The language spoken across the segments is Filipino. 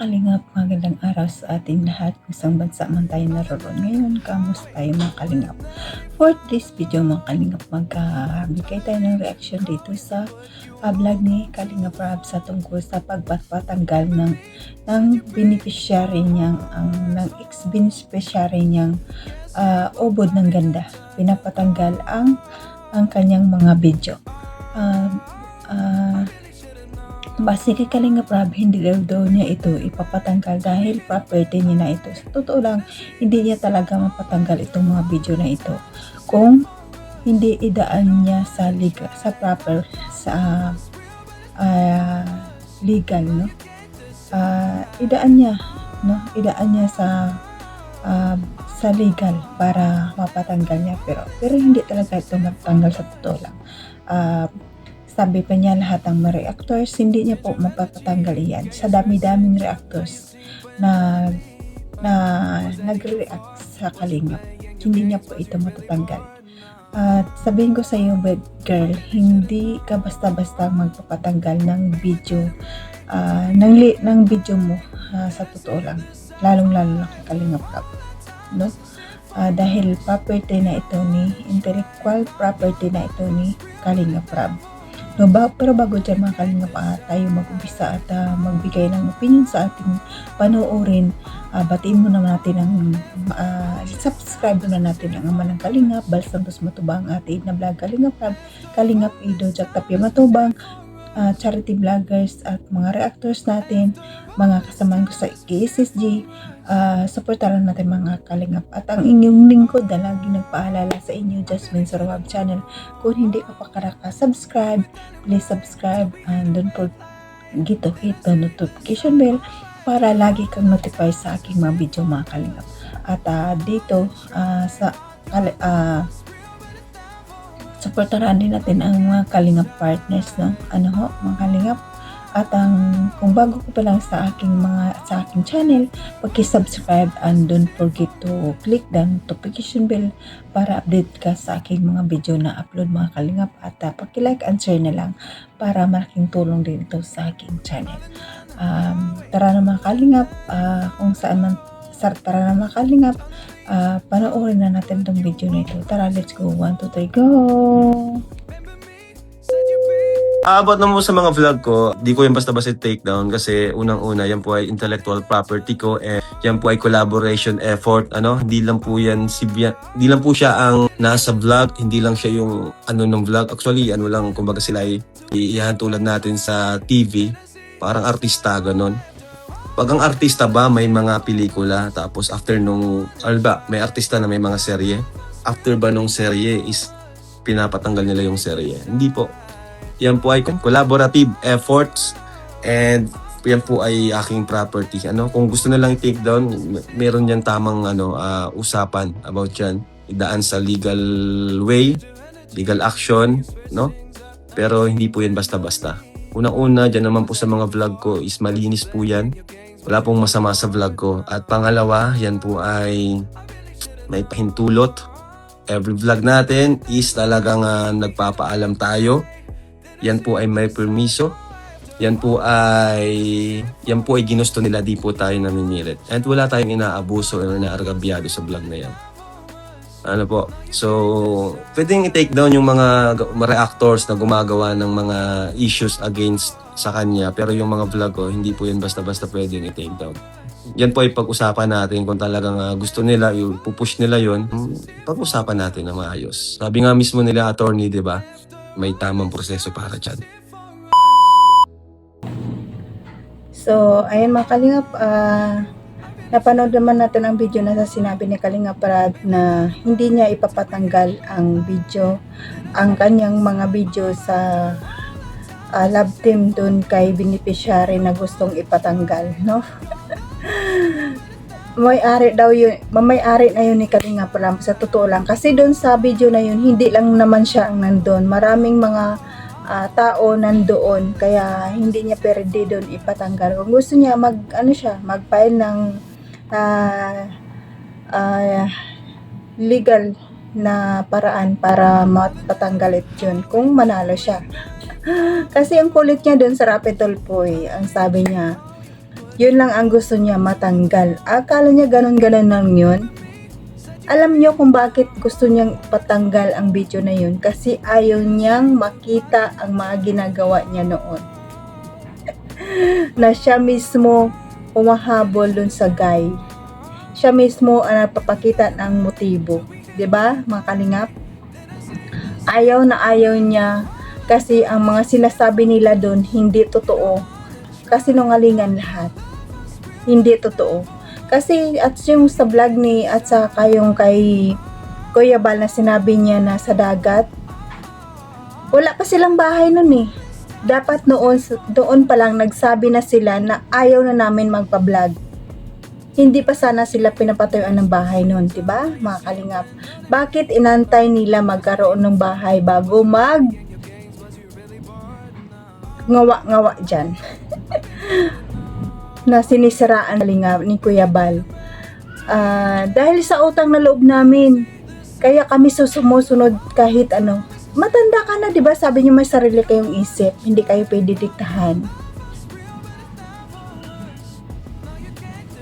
Kalingap, magandang araw sa ating lahat kung saan bansa man tayo naroon. Ngayon, kamusta tayo mga Kalingap? For this video mga Kalingap, magbigay tayo ng reaction dito sa vlog ni Kalingap Rab sa tungkol sa pagpapatanggal ng beneficiary niyang, ng ex-beneficiary niyang ubod ng ganda. Pinapatanggal ang kanyang mga video. Base kay Kalingap Rab, hindi daw niya ito ipapatanggal dahil property niya na ito. Sa totoo lang, hindi niya talaga mapatanggal itong mga video na ito kung hindi idaan niya sa legal, sa proper, sa legal, no? Idaan niya sa legal para mapatanggal niya, pero hindi talaga ito matanggal sa totoo lang. Sabi pa niya lahat ng mga reactors, hindi niya po mapapatanggal yan. Sa dami-daming reactors na nagre-react sa Kalingap, hindi niya po ito matatanggal. At sabihin ko sa iyo, bad girl, hindi ka basta-basta magpapatanggal ng video, ng video mo, sa totoo lang. Lalong-lalo na kay Kalingap Rab, no? Dahil property na ito intellectual property na ito ni Kalingap Rab. No, pero bago dyan mga Kalingap, tayo mag-umpisa at magbigay ng opinion sa ating panoorin. Batiin muna natin ang subscribe na natin ang Ama ng Kalingap, Bal Santos Matubang, ating na vlog Kalingap Rab, Kalingap Ido, Jack Tapia Matubang, charity vloggers at mga reactors natin, mga kasamahan ko sa KSSG. Supportaran natin mga Kalingap, at ang inyong lingkod na lagi nagpaalala sa inyo, Jasmine Sarawab channel. Kung hindi ka pa subscribe, please subscribe and don't forget to hit the notification bell para lagi kang notify sa aking mga video mga Kalingap. At dito supportaran din natin ang mga Kalingap partners, no? Mga Kalingap. At kung bago ko pa lang sa aking channel, paki-subscribe and don't forget to click the notification bell para update ka sa aking mga video na upload mga Kalingap. At paki-like and share na lang para malaking tulong din ito sa aking channel. Tara na mga Kalingap, tara na mga Kalingap, panoorin na natin itong video na ito. Tara, let's go. 1, 2, 3, go! About naman sa mga vlog ko, di ko yung basta-basta take down kasi unang-una yan po ay intellectual property ko, yan po ay collaboration effort, hindi lang po siya ang nasa vlog, hindi lang siya yung ng vlog. Actually, kumbaga sila ay ihahantulad natin sa TV, parang artista, ganon. Pag ang artista ba, may mga pelikula, tapos after may artista na may mga serye, after ba nung serye is pinapatanggal nila yung serye? Hindi po. Yan po ay collaborative efforts and yan po ay aking property. Kung gusto na lang i-take down, meron yan tamang usapan about yan. Idaan sa legal way, legal action, no? Pero hindi po yan basta-basta. Unang-una, dyan naman po sa mga vlog ko is malinis po yan. Wala pong masama sa vlog ko. At pangalawa, yan po ay may pahintulot. Every vlog natin is talagang nagpapaalam tayo. Yan po ay may permiso. Yan po ay ginusto nila, di po tayo namimilit. And wala tayong inaabuso o inaargabyado sa vlog na yan. So, pwedeng i-take down yung mga reactors na gumagawa ng mga issues against sa kanya. Pero yung mga vlog ko, hindi po yan basta-basta pwedeng i-take down. Yan po ay pag-usapan natin kung talagang gusto nila, pupush nila yon, pag-usapan natin na maayos. Sabi nga mismo nila, attorney, di ba? May tamang proseso para dyan. So, ayun mga Kalingap, napanood naman natin ang video na sinabi ni Kalingap Rab na hindi niya ipapatanggal ang kanyang mga video sa love team dun kay beneficiary na gustong ipatanggal, no? May-ari na yun ni Kalingap Rab, sa totoo lang. Kasi doon sa video na yun, hindi lang naman siya ang nandun. Maraming mga tao nandoon, kaya hindi niya pwede doon ipatanggal. Kung gusto niya mag-file ng legal na paraan para mapatanggal yun kung manalo siya. Kasi ang kulit niya doon sa Rapid Tulfo, ang sabi niya, Yun lang ang gusto niya, matanggal. Akala niya ganun-ganun lang yun. Alam niyo kung bakit gusto niyang patanggal ang video na yun? Kasi ayaw niyang makita ang mga ginagawa niya noon. Na siya mismo umahabol dun sa guy. Siya mismo ang nagpapakita ng motibo. 'Di ba, mga kalingap? Ayaw na ayaw niya kasi ang mga sinasabi nila doon hindi totoo. Kasi nungalingan lahat. Hindi totoo. Kasi at yung sa vlog ni at saka yung kay Kuya Bal na sinabi niya na sa dagat, wala pa silang bahay nun eh. Dapat doon pa lang nagsabi na sila na ayaw na namin magpa-vlog. Hindi pa sana sila pinapatayuan ng bahay noon, 'di ba? Mga kalingap. Bakit inantay nila magkaroon ng bahay bago ngawa-ngawa diyan? Na sinisiraan kalingap ni Kuya Bal. Dahil sa utang na loob namin, kaya kami sumusunod kahit ano. Matanda ka na, 'di ba? Sabi niyo may sarili kayong isip, hindi kayo pwede diktahan.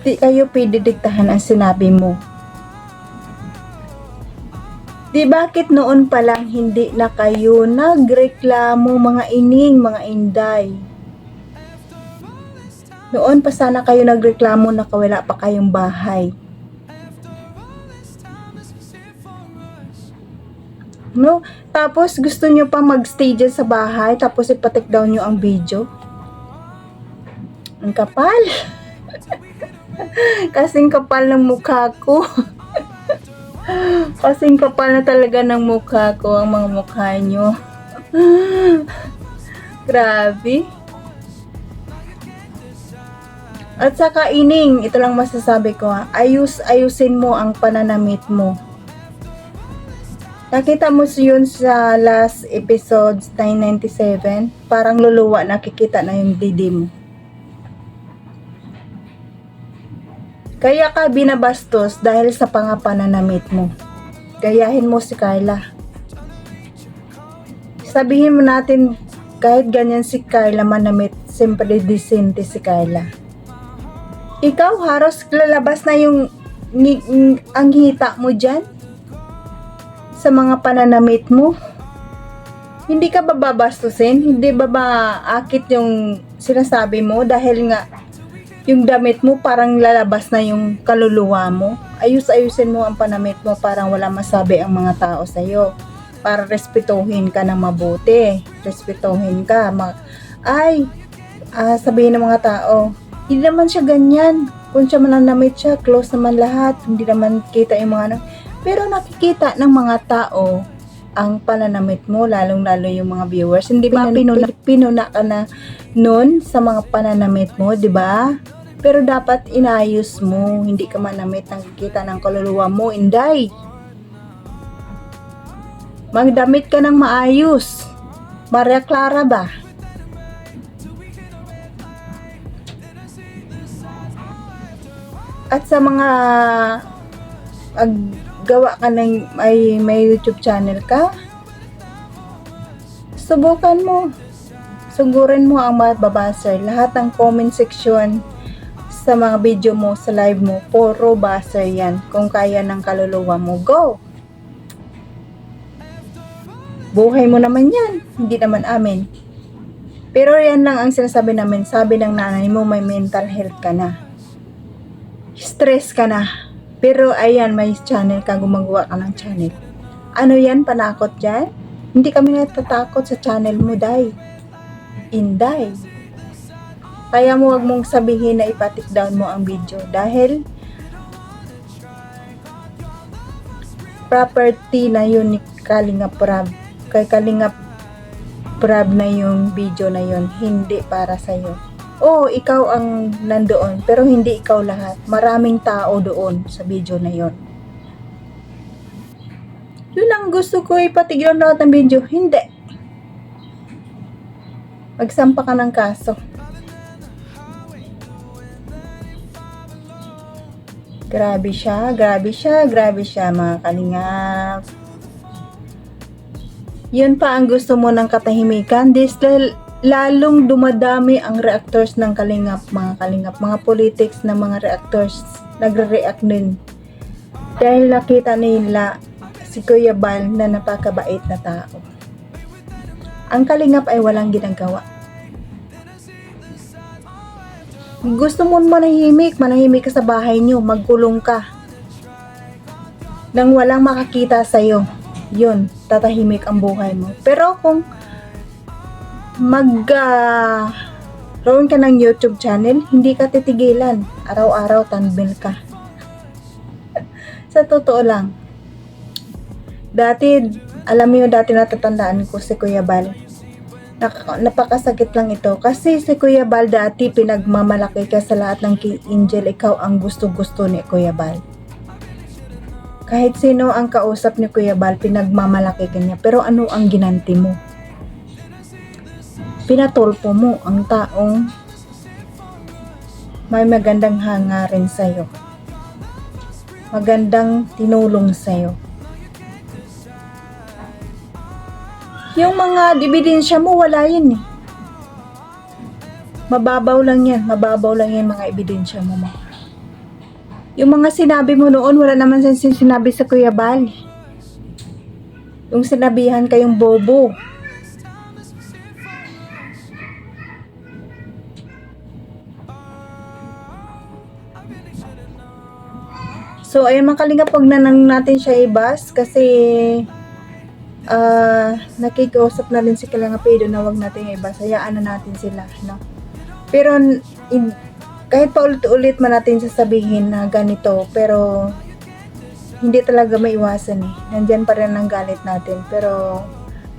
Di kayo pwede diktahan ang sinabi mo. Di bakit noon pa lang hindi na kayo nagreklamo, mga ining, mga inday? Noon pa sana kayo nagreklamo na wala pa kayong bahay. No? Tapos gusto nyo pa magstay dyan sa bahay, tapos ipatik down nyo ang video. Ang kapal. Kasing kapal ng mukha ko. Kasing kapal na talaga ng mukha ko ang mga mukha nyo. Grabe. At saka ining, ito lang masasabi ko ha, ayusin mo ang pananamit mo. Nakita mo yun sa last episodes 997, parang luluwa, nakikita na yung didi mo. Kaya ka binabastos dahil sa pangapananamit mo. Gayahin mo si Carla. Sabihin mo natin, kahit ganyan si Carla manamit, siyempre disente si Carla. Ikaw, haros lalabas na yung ang hita mo dyan sa mga pananamit mo. Hindi ka ba babastusin? Hindi ba akit yung sinasabi mo dahil nga yung damit mo parang lalabas na yung kaluluwa mo? Ayusin mo ang panamit mo, parang wala masabi ang mga tao sa'yo. Para respetuhin ka ng mabuti. Respetuhin ka. Sabihin ng mga tao, hindi naman siya ganyan. Kung siya mananamit siya, close naman lahat. Hindi naman kita yung mga pero nakikita ng mga tao ang pananamit mo, lalong-lalo yung mga viewers. Hindi ba pinuna ka na nun sa mga pananamit mo, di ba? Pero dapat inayos mo, hindi ka manamit, nakikita ng kaluluwa mo, inday. Magdamit ka ng maayos. Maria Clara ba? At sa mga gawa ka ng may YouTube channel ka, subukan mo. Sugurin mo ang mababasa. Lahat ng comment section sa mga video mo, sa live mo, puro basa yan. Kung kaya ng kaluluwa mo, go! Buhay mo naman yan. Hindi naman amin. Pero yan lang ang sinasabi namin. Sabi ng nanay mo, may mental health ka na. Stress ka na. Pero ayan, may channel ka, gumagawa ka ng channel. Ano yan, panakot dyan? Hindi kami natatakot sa channel mo, day. Inday. Kaya mo wag mong sabihin na ipatik down mo ang video dahil property na yun ni Kalingap Prab. Kay Kalingap Prab na yung video na yun, hindi para sa'yo. Oo, ikaw ang nandoon, pero hindi ikaw lahat. Maraming tao doon sa video na yun. Yun ang gusto ko, ipatig down lahat ng video. Hindi. Magsampa ka ng kaso. Grabe siya, grabe siya, grabe siya, mga Kalingap. Yun pa ang gusto mo ng katahimikan. lalong dumadami ang reactors ng Kalingap, mga politics na mga reactors, nagre-react din. Dahil nakita nila si Kuya Bal na napakabait na tao. Ang Kalingap ay walang ginagawa. Gusto mo manahimik ka sa bahay nyo, magkulong ka. Nang walang makakita sa'yo, yun, tatahimik ang buhay mo. Pero kung roon ka ng YouTube channel, hindi ka titigilan. Araw-araw tanbil ka. Sa totoo lang. Alam mo yung dati natatandaan ko si Kuya Bal. Napakasakit lang ito. Kasi si Kuya Bal dati pinagmamalaki ka sa lahat ng King Angel. Ikaw ang gusto-gusto ni Kuya Bal. Kahit sino ang kausap ni Kuya Bal, pinagmamalaki ka niya. Pero ano ang ginanti mo? Pinatulpo mo ang taong may magandang hangarin sa'yo. Magandang tinulong sa'yo. Yung mga ebidensya mo, wala yan eh. Mababaw lang yan mga ebidensya mo. Yung mga sinabi mo noon, wala naman sinabi sa Kuya Bal. Yung sinabihan kayong bobo. So, ayun mga Kalingap, huwag na lang natin siya ibas kasi nakikiusap na rin si Kalingap Edo na huwag natin ibas. Hayaan na natin sila, no? Pero, kahit pa ulit-ulit man natin sasabihin na ganito, pero hindi talaga maiwasan eh. Nandyan pa rin ang galit natin. Pero,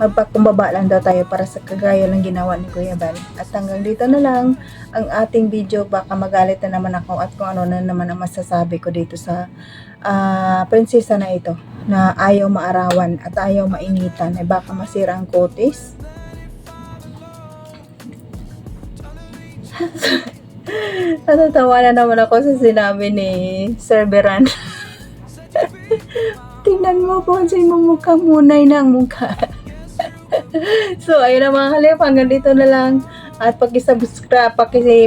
magpakumbaba lang daw tayo para sa kagaya ng ginawa ni Kuya Bal. At hanggang dito na lang ang ating video. Baka magalit na naman ako at kung ano na naman ang masasabi ko dito sa prinsesa na ito na ayaw maarawan at ayaw mainitan. Ay baka masira ang kutis. Natatawa na naman ako sa sinabi ni Sir Beran. Tingnan mo po sa imong mukha, munay na ang mukha. So, ayun na mga Kalingap, hanggang dito na lang. At pag-subscribe,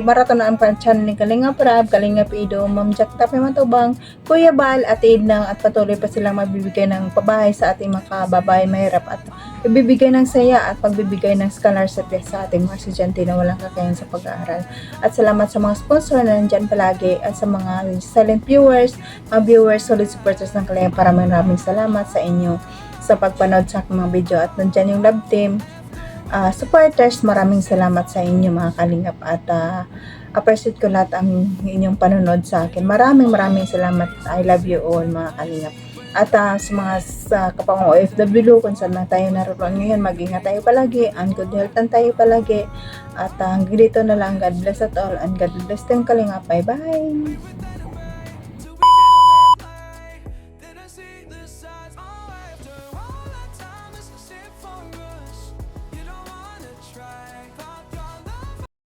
maraton na ang channel ni Kalingap Rab, Kalingap Edo, Ma'am Jack Tapay Matubang, Kuya Bal at Ednang, at patuloy pa silang magbibigay ng pabahay sa ating mga kababae mahirap at ibibigay ng saya at pagbibigay ng scholarship sa ating mga estudyante na walang kakayahan sa pag-aaral. At salamat sa mga sponsor na nandyan palagi at sa mga silent viewers, mga viewers, solid supporters ng Kalingap. Maraming salamat sa inyo sa pagpanood sa aking mga video at nandyan yung love team. Supporters, maraming salamat sa inyo mga Kalingap at appreciate ko lahat ang inyong panonood sa akin. Maraming salamat. I love you all mga Kalingap. At sa mga kapang OFW, kung saan na tayo naroon ngayon, mag-ingat tayo palagi, and good health tayo palagi. At hanggang dito na lang, God bless at all, and God bless them Kalingap. Bye bye!